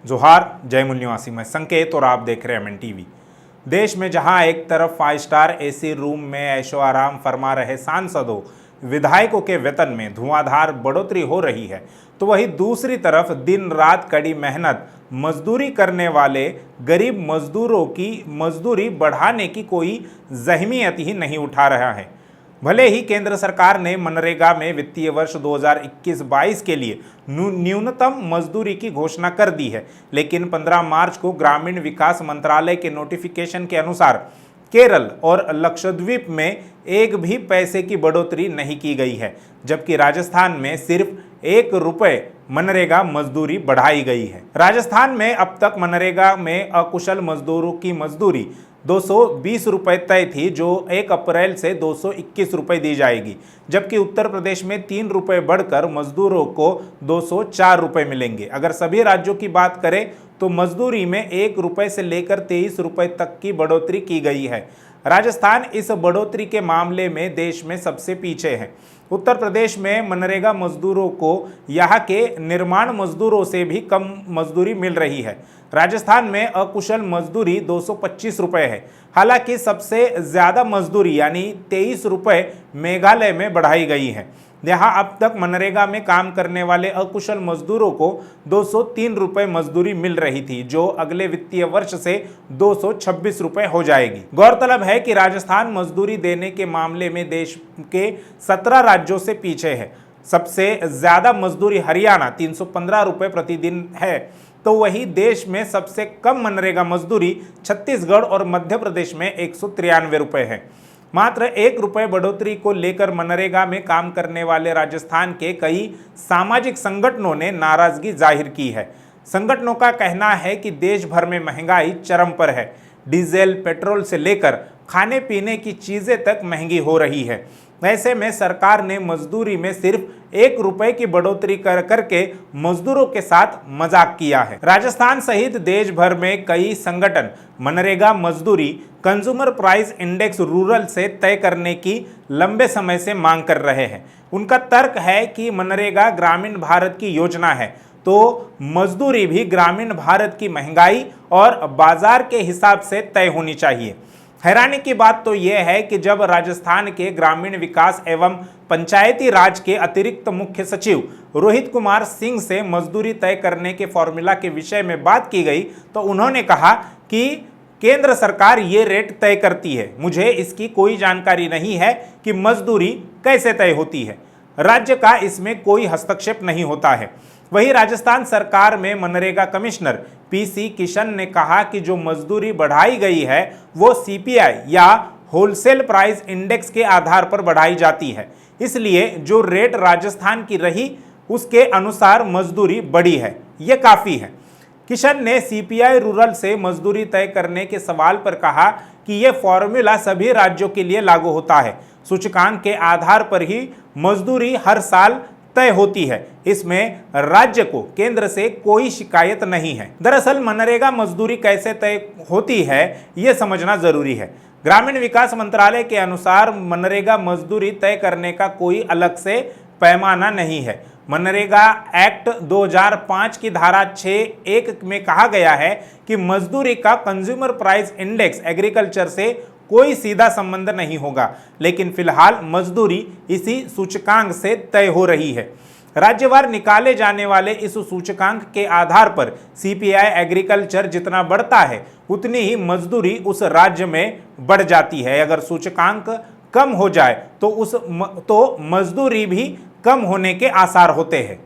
जोहार, जय मूल निवासी, मैं संकेत और आप देख रहे हैं MNTV। देश में जहां एक तरफ 5 स्टार AC रूम में ऐशो आराम फरमा रहे सांसदों, विधायकों के वेतन में धुआंधार बढ़ोतरी हो रही है, तो वहीं दूसरी तरफ दिन रात कड़ी मेहनत मजदूरी करने वाले गरीब मजदूरों की मजदूरी बढ़ाने की कोई ज़हमियत ही नहीं उठा रहा है। भले ही केंद्र सरकार ने मनरेगा में वित्तीय वर्ष 2021-22 के लिए न्यूनतम मजदूरी की घोषणा कर दी है, लेकिन 15 मार्च को ग्रामीण विकास मंत्रालय के नोटिफिकेशन के अनुसार केरल और लक्षद्वीप में एक भी पैसे की बढ़ोतरी नहीं की गई है, जबकि राजस्थान में सिर्फ ₹1 मनरेगा मजदूरी बढ़ाई गई है। राजस्थान में अब तक मनरेगा में अकुशल मजदूरों की मजदूरी ₹220 तय थी, जो 1 अप्रैल से ₹221 दी जाएगी, जबकि उत्तर प्रदेश में ₹3 बढ़कर मजदूरों को ₹204 मिलेंगे। अगर सभी राज्यों की बात करें तो मजदूरी में ₹1 से लेकर ₹23 तक की बढ़ोतरी की गई है। राजस्थान इस बढ़ोतरी के मामले में देश में सबसे पीछे है। उत्तर प्रदेश में मनरेगा मजदूरों को यहाँ के निर्माण मजदूरों से भी कम मजदूरी मिल रही है। राजस्थान में अकुशल मजदूरी ₹225 है। हालांकि सबसे ज़्यादा मजदूरी यानी ₹23 मेघालय में बढ़ाई गई है। यहाँ अब तक मनरेगा में काम करने वाले अकुशल मजदूरों को ₹203 मजदूरी मिल रही थी, जो अगले वित्तीय वर्ष से ₹226 हो जाएगी। गौरतलब है कि राजस्थान मजदूरी देने के मामले में देश के 17 राज्यों से पीछे है। सबसे ज़्यादा मजदूरी हरियाणा ₹315 प्रतिदिन है, तो वही देश में सबसे कम मनरेगा मजदूरी छत्तीसगढ़ और मध्य प्रदेश में ₹193 है। मात्र ₹1 बढ़ोतरी को लेकर मनरेगा में काम करने वाले राजस्थान के कई सामाजिक संगठनों ने नाराजगी जाहिर की है। संगठनों का कहना है कि देश भर में महंगाई चरम पर है। डीजल, पेट्रोल से लेकर खाने पीने की चीज़ें तक महंगी हो रही है। ऐसे में सरकार ने मजदूरी में सिर्फ ₹1 की बढ़ोतरी करके मजदूरों के साथ मजाक किया है। राजस्थान सहित देश भर में कई संगठन मनरेगा मजदूरी कंज्यूमर प्राइस इंडेक्स रूरल से तय करने की लंबे समय से मांग कर रहे हैं। उनका तर्क है कि मनरेगा ग्रामीण भारत की योजना है, तो मजदूरी भी ग्रामीण भारत की महंगाई और बाजार के हिसाब से तय होनी चाहिए। हैरानी की बात तो यह है कि जब राजस्थान के ग्रामीण विकास एवं पंचायती राज के अतिरिक्त मुख्य सचिव रोहित कुमार सिंह से मजदूरी तय करने के फॉर्मूला के विषय में बात की गई, तो उन्होंने कहा कि केंद्र सरकार ये रेट तय करती है, मुझे इसकी कोई जानकारी नहीं है कि मजदूरी कैसे तय होती है। राज्य का इसमें कोई हस्तक्षेप नहीं होता है। वहीं राजस्थान सरकार में मनरेगा कमिश्नर PC किशन ने कहा कि जो मजदूरी बढ़ाई गई है वो CPI या होलसेल प्राइस इंडेक्स के आधार पर बढ़ाई जाती है, इसलिए जो रेट राजस्थान की रही उसके अनुसार मजदूरी बढ़ी है, ये काफ़ी है। किशन ने CPI रूरल से मजदूरी तय करने के सवाल पर कहा कि यह फॉर्मूला सभी राज्यों के लिए लागू होता है। सूचकांक के आधार पर ही मजदूरी हर साल तय होती है। इसमें राज्य को केंद्र से कोई शिकायत नहीं है। दरअसल मनरेगा मजदूरी कैसे तय होती है ये समझना जरूरी है। ग्रामीण विकास मंत्रालय के अनुसार मनरेगा मजदूरी तय करने का कोई अलग से पैमाना नहीं है। मनरेगा एक्ट 2005 की धारा 6(1) में कहा गया है कि मजदूरी का कंज्यूमर प्राइस इंडेक्स एग्रीकल्चर से कोई सीधा संबंध नहीं होगा, लेकिन फिलहाल मजदूरी इसी सूचकांक से तय हो रही है। राज्यवार निकाले जाने वाले इस सूचकांक के आधार पर CPI एग्रीकल्चर जितना बढ़ता है उतनी ही मजदूरी उस राज्य में बढ़ जाती है। अगर सूचकांक कम हो जाए तो मजदूरी भी कम होने के आसार होते हैं।